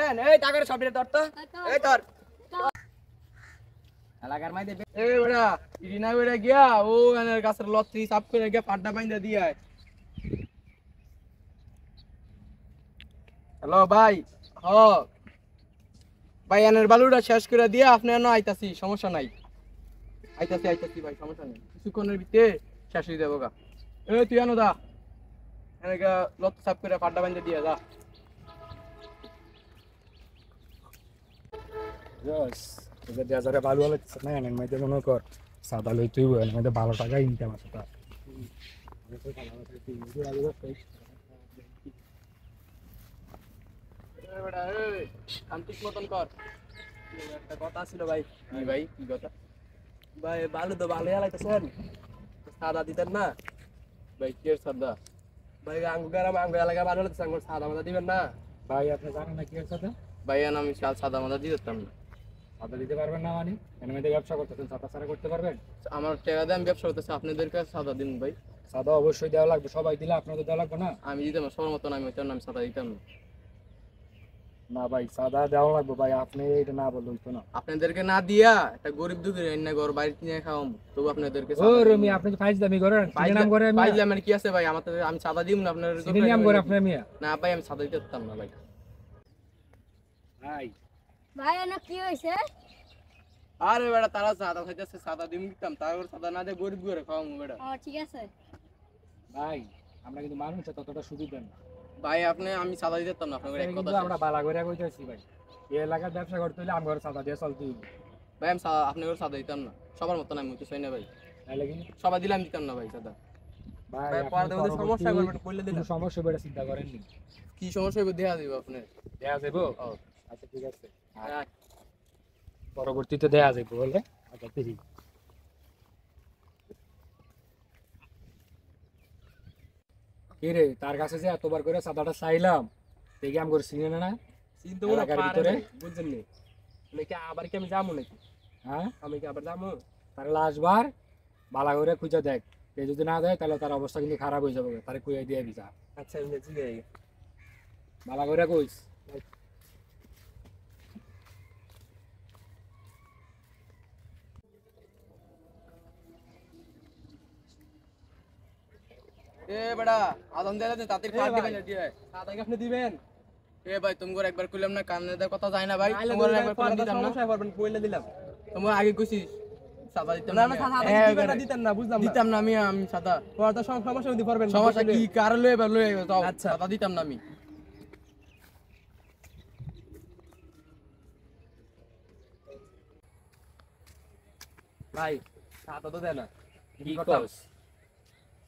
দিবেন এই টাকার সবরে ধর তো এই ধর এলাকার মাই দেবে এই বড়া ইরিনা বড়া গিয়া ও এনের গাছের লত্রি সাফ করে গিয়া পাড্ডা বাইন্দা দিয়া হ্যালো ভাই হ ভাই এনের বালুটা শেষ করে দিয়া আপনি এনে আইতাছি সমস্যা নাই আইতাছি ভাই সমস্যা নেই কিছুক্ষণের ভিতরে শেষ হয়ে যাবো গা এই তুই আনো দা এনেকা লত সাফ করে পাড্ডা বাইন্দা দিয়া যা Yes, এটা দেয়া যারে ভালো লাগছে না এর মধ্যে মনে কর সাদা লইতেই হয় এর মধ্যে ভালো টাকা ইনকাম আছে তা এই বেটা এই শান্তিক মতন কর একটা কথা ছিল ভাই ভাই কি কথা ভাই ভালো তো ভালো লাগাইতেছেন সাদা দিতেন না ভাই কি সাদা ভাই আঙ্গু এলাকা ভালো লাগছে আঙ্গুর সাদা মাদা দিবেন না ভাই আপনি জানেন না কি এর সাথে ভাই আমি সাদা মাদা দিয়ে দিতাম না সাদা দিতে পারবেন না মানে এর মধ্যে ব্যবসা করতেছেন সাদা সারা করতে পারবেন আমার টাকা দিয়ে আমি ব্যবসা করতেছি আপনাদের কাছে সাদা দিন ভাই সাদা অবশ্যই দেওয়া লাগবে সবাই দিলে আপনাদের দেওয়া লাগবে না আমি দিতাম না সবার মতন আমি ওইটার নাম সাদা দিতাম না না ভাই সাদা দেওয়া লাগবে ভাই আপনি এটা না বললে হইতো না আপনাদেরকে না দিয়া একটা গরিব দুঃখী রান্না ঘর বাড়ি নিয়ে খাওয়াম তবু আপনাদেরকে ও রমি আপনি তো ফাইজ দামি করেন কি নাম করে আমি ভাই আমার কি আছে ভাই আমি সাদা দিম না আপনার কি নাম করে আপনি মিয়া না ভাই আমি সাদা দিতে পারতাম না ভাই ভাই ভাই এনে কি হইছে আরে বেটা তারা সাদা খাইতেছে সাদা দিম দিতাম তারপর সাদা না দিয়ে গরিব ঘরে খাওয়াম বেটা ও ঠিক আছে ভাই আমরা কিন্তু মানুষ ততটা সুবিধা না ভাই আমি সাদা দিতে পারতাম না আপনাদের এক কথা আমরা বালা করে কইতাছি ভাই এই এলাকার ব্যবসা করতে হলে আমার সাদা দিয়ে চলতে হইবে ভাই আমি আপনাদের সাদা দিতাম না সবার মতন আমি হইতে চাই না ভাই তাহলে কি সবাই দিলাম দিতাম না ভাই সাদা ভাই ভাই পরে দেখো সমস্যা করবেন বললে দিলাম সমস্যা বেড়ে চিন্তা করেন নি কি সমস্যা হবে দেখা দিব আপনি দেয়া যাবো ও আচ্ছা ঠিক আছে হ্যাঁ পরবর্তীতে দেয়া যাবে বলে আচ্ছা ঠিক কি রে তার কাছে যে এতবার করে সাদাটা চাইলাম দেখি আমি করে চিনে না চিন্তা মনে এলাকার পারে ভিতরে? বুঝছেন নি নাকি আবার কি আমি যাবো নাকি হ্যাঁ আমি কি আবার যাবো তার লাস্টবার বালা করে খুঁজে দেখ সে যদি না দেয় তাহলে তার অবস্থা কিন্তু খারাপ হয়ে যাবে তারে কুয়ে দিয়ে দিতা আচ্ছা আমি দেখছি যাই বালা করে কইস এ বেটা আদম দেলা দে তাদের কাট দিবেন দিয়ে সাদা কি আপনি দিবেন এ ভাই তুমি করে একবার কইলাম না কানে দে কথা যায় না ভাই তোমার একবার কইলাম দিতাম না সমস্যা করবেন কইলে দিলাম তোমার আগে কইছিস সাদা দিতাম না সাদা দিবেন না দিতেন না বুঝলাম দিতাম না আমি সাদা তোমার তো সমস্যা হইতে পারবেন সমস্যা কি কার লয়ে যাও সাদা দিতাম না আমি ভাই সাদা তো দেয় না কি কস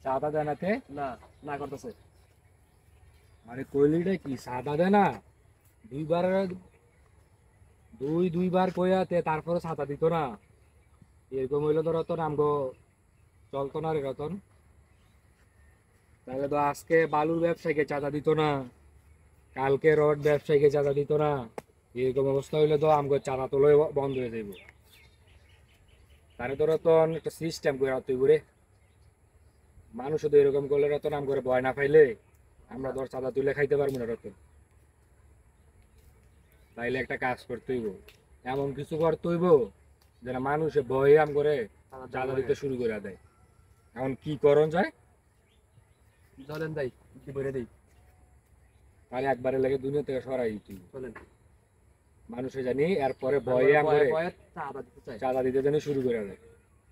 সাদা দেনাতে না না করতেছে আরে কইলিটা কি সাদা দেয় না দুইবার কইয়াতে তারপরে সাদা দিত না এরকম হইলে তো রতন আমগো চলতো না রে রতন তাহলে তো আজকে বালুর ব্যবসায়ীকে চাঁদা দিত না কালকে রড ব্যবসায়ীকে চাঁদা দিত না এরকম অবস্থা হইলে তো আমগো চাঁদা তোলে বন্ধ হয়ে যাইব তারে তো রতন একটা সিস্টেম করে তুই ঘুরে মানুষ তো এরকম করলে রতন আম করে ভয় না পাইলে আমরা ধর চাঁদা তুলে খাইতে পারবো না রতন তাইলে একটা কাজ করতে হইব এমন কিছু করতে হইব যেন মানুষে ভয়ে আম করে চাঁদা দিতে শুরু করে দেয় এখন কি করণ যায় চলেন যাই কি বলে দেই তাহলে একবারে লাগে দুনিয়া থেকে সরাই তুই চলেন মানুষে জানি এরপরে ভয়ে আম করে চাঁদা দিতে চাই চাঁদা দিতে জানি শুরু করে দেয়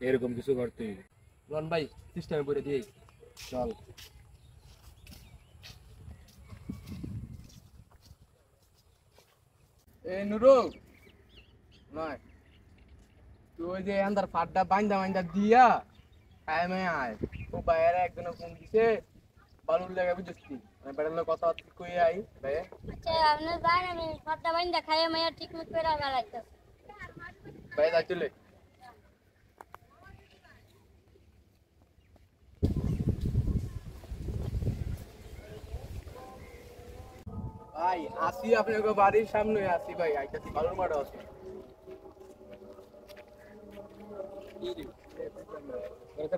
এরকম কিছু করতে হইব রন ভাই সিস্টেমে বলে দিই চল এ নুরু নয় তুই যে আন্দার ফাড্ডা বাইন্দা দিয়া টাইমে আয় ও বাইরে একজন ফোন দিছে বালুর লাগা বুঝছিস কি আমি বেড়ালে কথা কই আই ভাই আচ্ছা আপনি যান আমি ফাটা বাইন্দা খাইয়ে মাইয়া ঠিক মত কইরা বেড়াইতাছি ভাই যা চলে ভাই আসি আপনার বাড়ির সামনে আসি ভাই আইতাছি বালুর মাঠে আসি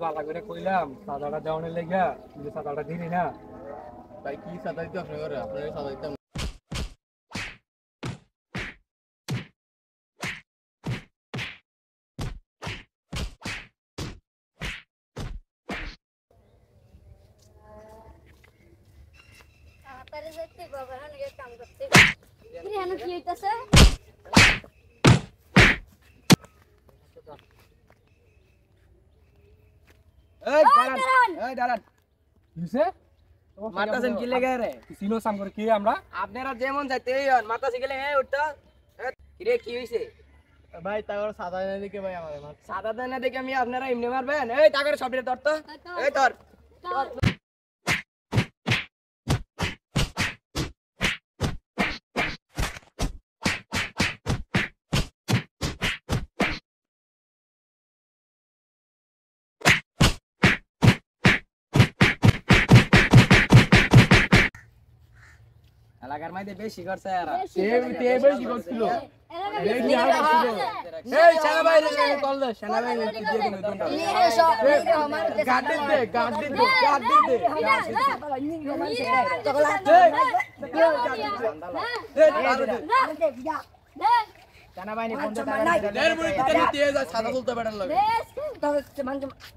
ভালো করে কইলাম সাদাটা দেওয়ানের লেগা কিন্তু সাদাটা দিনি না ভাই কি সাদা দিতে আপনার সাদা দিতাম বাইরে যাইতে বাবা হ্যাঁ নাকি কাম করতে কি হেন কি হইতাছে এই দাঁড়ান এই দাঁড়ান কিসে মারতাছেন কি লেগে রে সিনো সাম করে কি আমরা আপনারা যেমন যাইতে হন মারতাছে গেলে এই উঠতো কিরে কি হইছে ভাই তাগর সাদা না দেখে ভাই আমাদের সাদা না দেখে আমি আপনারা এমনি মারবেন এই তাগর সবরে ধর তো এই ধর এলাকার মাইতে বেশি করছে এরা বেশি করছিল এই সেনাবাহিনী কল দে সেনাবাহিনী কি দিয়ে দেবে তোমরা গাড়ি দে গাড়ি দে গাড়ি দে সেনাবাহিনী ফোন দে এর মুড়ি কিতে নিতে যা সাদা তুলতে বেড়ার লাগে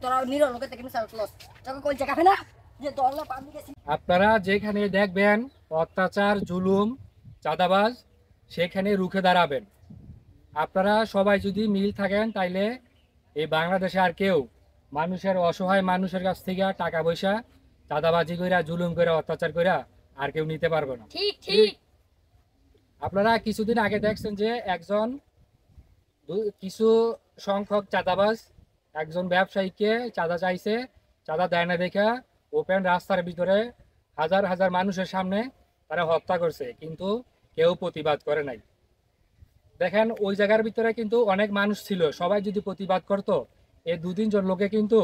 তোরা নিরল লোকে থেকে মিশাল ক্লোজ তোকে কোন জায়গা না যে দলনা পানি গেছি আপনারা যেখানে দেখবেন অত্যাচার জুলুম চাঁদাবাজ সেখানে রুখে দাঁড়াবেন। আপনারা সবাই যদি মিল থাকেন তাইলে এই বাংলাদেশে আর কেউ মানুষের অসহায় মানুষের কাছ থেকে টাকা পয়সা চাঁদাবাজি কইরা জুলুম করে অত্যাচার কইরা আর কেউ নিতে পারবে না। ঠিক ঠিক আপনারা কিছুদিন আগে দেখছেন যে কিছু সংখ্যক চাঁদাবাজ একজন ব্যবসায়ীকে চাঁদা চাইছে, চাঁদা দেয় না দেখা ওপেন রাস্তার ভিতরে হাজার হাজার মানুষের সামনে তারা হত্যা করছে, কিন্তু কেউ প্রতিবাদ করে নাই। দেখেন ওই জায়গার ভিতরে কিন্তু অনেক মানুষ ছিল, সবাই যদি প্রতিবাদ করত এই 2-3 জন লোকে কিন্তু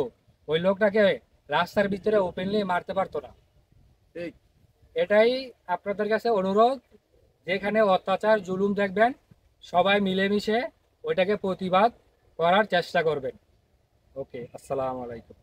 ওই লোকটাকে রাস্তার ভিতরে ওপেনলি মারতে পারতো না। ঠিক এটাই আপনাদের কাছে অনুরোধ, যেখানে অত্যাচার জুলুম দেখবেন সবাই মিলেমিশে ওইটাকে প্রতিবাদ করার চেষ্টা করবেন। ওকে, আসসালামু আলাইকুম।